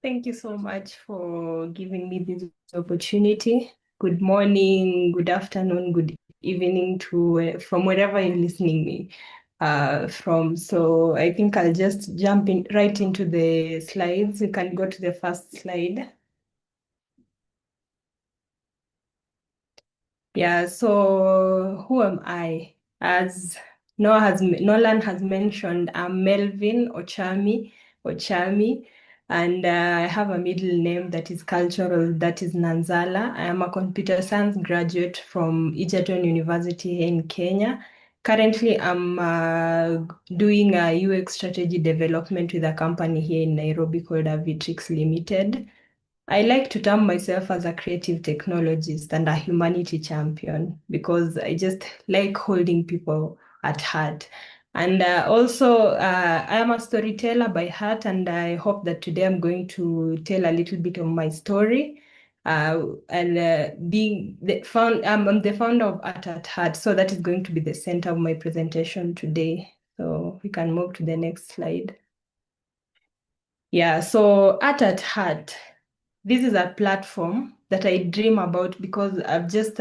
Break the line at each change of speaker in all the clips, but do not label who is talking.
Thank you so much for giving me this opportunity. Good morning, good afternoon, good evening to from wherever you're listening me from. So I think I'll just jump in right into the slides. You can go to the first slide. Yeah, so who am I? As Nolan has mentioned, I'm Melvin Ochami, and I have a middle name that is cultural, that is Nanzala. I am a computer science graduate from Egerton University in Kenya. Currently, I'm doing a UX strategy development with a company here in Nairobi called Avitrix Limited. I like to term myself as a creative technologist and a humanity champion because I just like holding people at heart. And I am a storyteller by heart, and I hope that today I'm going to tell a little bit of my story. Being I'm the founder of Art at Heart, so that is going to be the center of my presentation today. So we can move to the next slide. Yeah, so Art at Heart. This is a platform that I dream about because I've just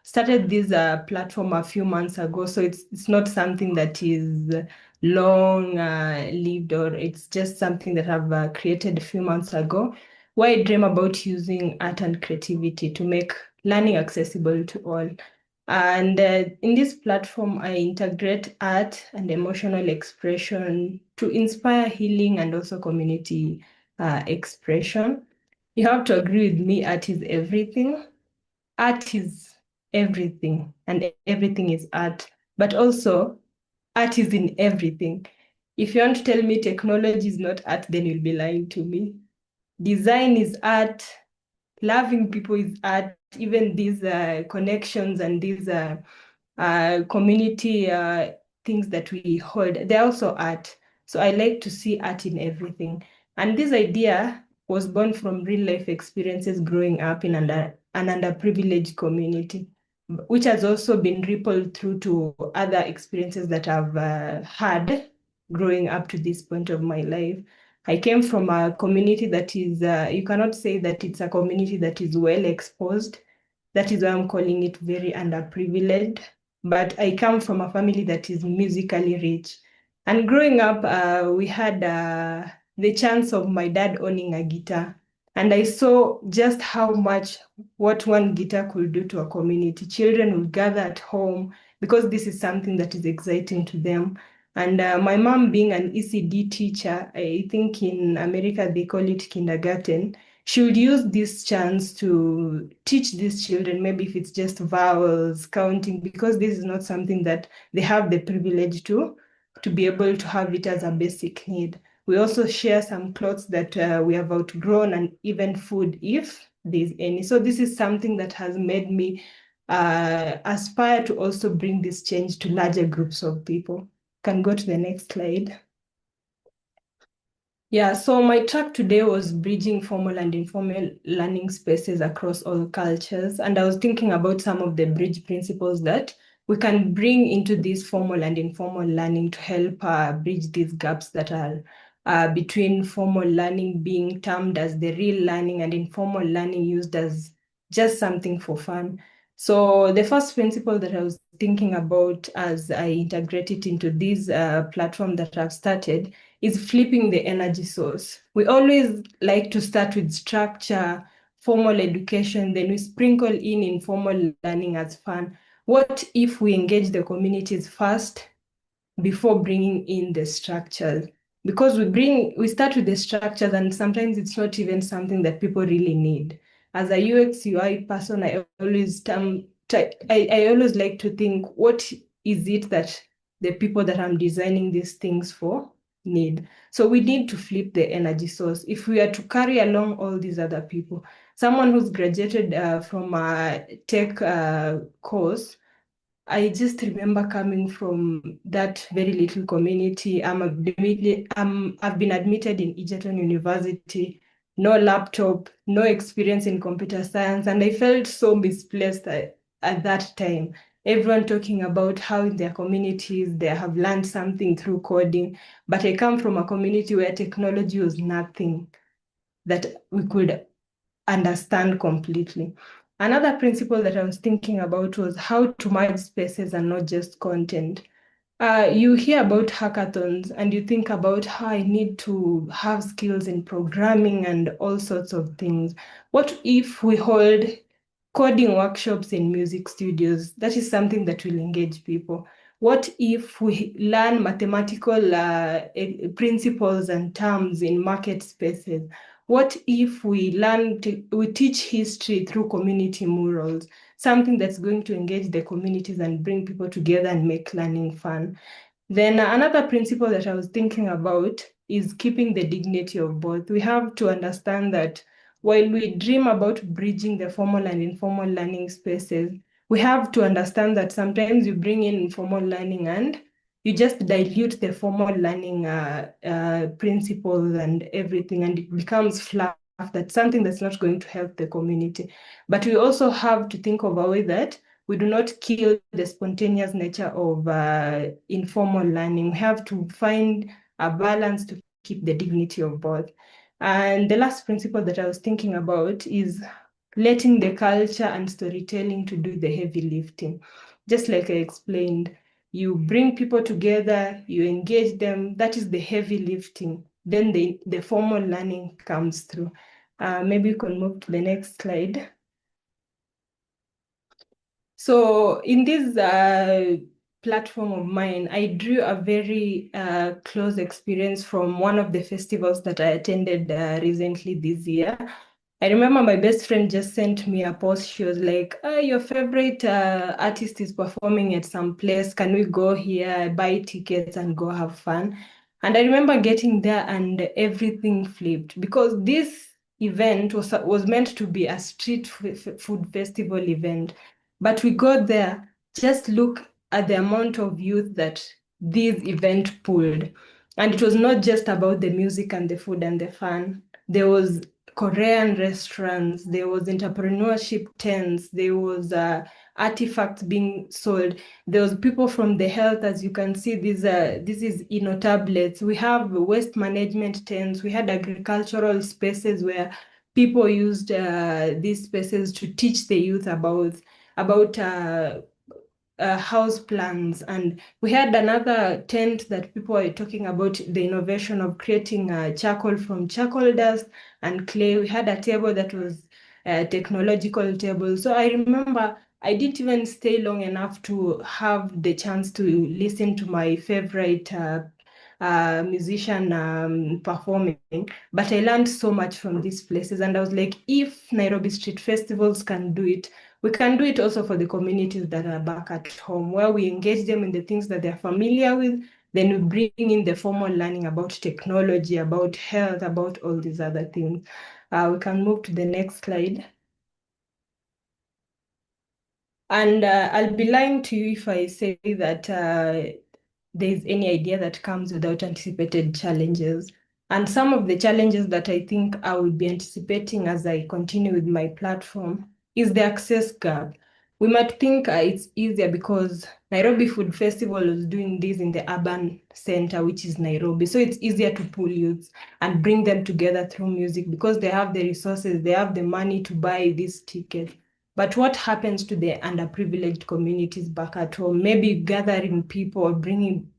started this platform a few months ago. So it's not something that is long lived, or it's just something that I've created a few months ago, where I dream about using art and creativity to make learning accessible to all. And in this platform, I integrate art and emotional expression to inspire healing and also community expression. You have to agree with me, art is everything. Art is everything, and everything is art. But also, art is in everything. If you want to tell me technology is not art, then you'll be lying to me. Design is art, loving people is art, even these connections and these community things that we hold, they're also art. So I like to see art in everything. And this idea was born from real life experiences growing up in an underprivileged community, which has also been rippled through to other experiences that I've had growing up to this point of my life. I came from a community that is, you cannot say that it's a community that is well exposed. That is why I'm calling it very underprivileged. But I come from a family that is musically rich. And growing up, we had the chance of my dad owning a guitar. And I saw just how much what one guitar could do to a community. Children would gather at home because this is something that is exciting to them. And my mom, being an ECD teacher, I think in America they call it kindergarten, she would use this chance to teach these children, maybe if it's just vowels, counting, because this is not something that they have the privilege to be able to have it as a basic need. We also share some clothes that we have outgrown, and even food if there's any. So this is something that has made me aspire to also bring this change to larger groups of people. Can go to the next slide. Yeah, so my track today was bridging formal and informal learning spaces across all cultures. And I was thinking about some of the bridge principles that we can bring into this formal and informal learning to help bridge these gaps that are between formal learning being termed as the real learning and informal learning used as just something for fun. So the first principle that I was thinking about as I integrate it into this platform that I've started is flipping the energy source. We always like to start with structure, formal education, then we sprinkle in informal learning as fun. What if we engage the communities first before bringing in the structures? Because we start with the structures, and sometimes it's not even something that people really need. As a UX UI person, I always like to think, what is it that the people that I'm designing these things for need? So we need to flip the energy source. If we are to carry along all these other people, someone who's graduated from a tech course, I just remember coming from that very little community. I've been admitted in Egerton University, no laptop, no experience in computer science, and I felt so misplaced at that time. Everyone talking about how in their communities they have learned something through coding, but I come from a community where technology was nothing. that we could understand completely. Another principle that I was thinking about was how to merge spaces and not just content. You hear about hackathons and you think about how I need to have skills in programming and all sorts of things. What if we hold coding workshops in music studios? That is something that will engage people. What if we learn mathematical principles and terms in market spaces? What if we teach history through community murals, something that's going to engage the communities and bring people together and make learning fun? Then another principle that I was thinking about is keeping the dignity of both. We have to understand that while we dream about bridging the formal and informal learning spaces, we have to understand that sometimes you bring in informal learning and you just dilute the formal learning principles and everything, and it becomes fluff. That's something that's not going to help the community. But we also have to think of a way that we do not kill the spontaneous nature of informal learning. We have to find a balance to keep the dignity of both. And the last principle that I was thinking about is letting the culture and storytelling to do the heavy lifting. Just like I explained, you bring people together, you engage them, that is the heavy lifting. Then the formal learning comes through. Maybe you can move to the next slide. So in this platform of mine, I drew a very close experience from one of the festivals that I attended recently this year. I remember my best friend just sent me a post. She was like, oh, your favorite artist is performing at some place. Can we go here, buy tickets and go have fun? And I remember getting there and everything flipped because this event was meant to be a street food festival event. But we got there, just look at the amount of youth that this event pulled. And it was not just about the music and the food and the fun. There was Korean restaurants, there was entrepreneurship tents, there was artifacts being sold. There was people from the health, as you can see, this is tablets. We have waste management tents. We had agricultural spaces where people used these spaces to teach the youth about house plans. And we had another tent that people were talking about the innovation of creating charcoal from charcoal dust and clay. We had a table that was a technological table. So I remember I didn't even stay long enough to have the chance to listen to my favorite musician performing, but I learned so much from these places. And I was like, if Nairobi street festivals can do it, we can do it also for the communities that are back at home, where we engage them in the things that they're familiar with. Then we bring in the formal learning about technology, about health, about all these other things. We can move to the next slide. And I'll be lying to you if I say that there's any idea that comes without anticipated challenges. And some of the challenges that I think I will be anticipating as I continue with my platform is the access gap. We might think it's easier because Nairobi Food Festival is doing this in the urban center, which is Nairobi. So it's easier to pull youths and bring them together through music because they have the resources, they have the money to buy these tickets. But what happens to the underprivileged communities back at home? Maybe gathering people,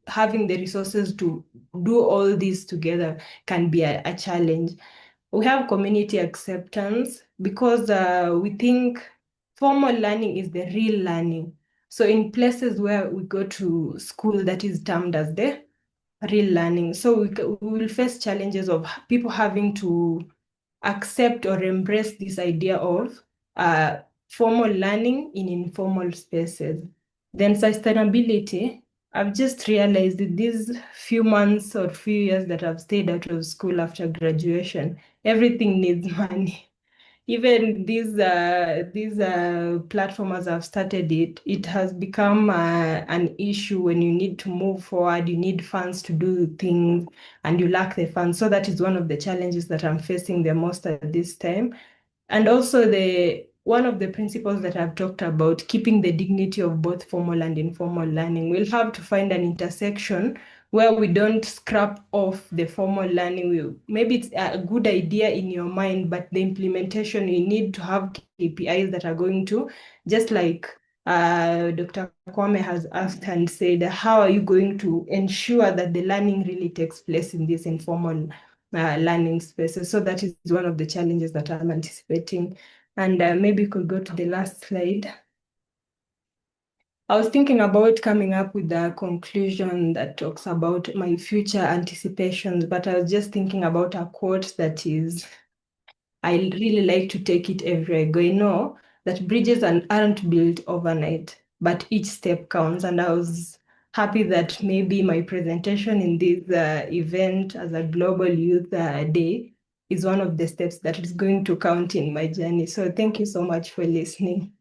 having the resources to do all this together can be a challenge. We have community acceptance because we think formal learning is the real learning. So in places where we go to school, that is termed as the real learning. So we will face challenges of people having to accept or embrace this idea of uh, formal learning in informal spaces. Then sustainability, I've just realized that these few months or few years that I've stayed out of school after graduation, everything needs money. Even these platforms have started it has become an issue when you need to move forward, you need funds to do things and you lack the funds. So that is one of the challenges that I'm facing the most at this time. And also the one of the principles that I've talked about, keeping the dignity of both formal and informal learning. We'll have to find an intersection where we don't scrap off the formal learning. Maybe it's a good idea in your mind, but the implementation, you need to have KPIs that are going to, just like Dr. Kwame has asked and said, how are you going to ensure that the learning really takes place in this informal learning spaces? So that is one of the challenges that I'm anticipating. And maybe you could go to the last slide. I was thinking about coming up with a conclusion that talks about my future anticipations, but I was just thinking about a quote that is, I really like to take it everywhere I go. I know that bridges aren't built overnight, but each step counts. And I was happy that maybe my presentation in this event as a Global Youth Day is one of the steps that is going to count in my journey. So thank you so much for listening.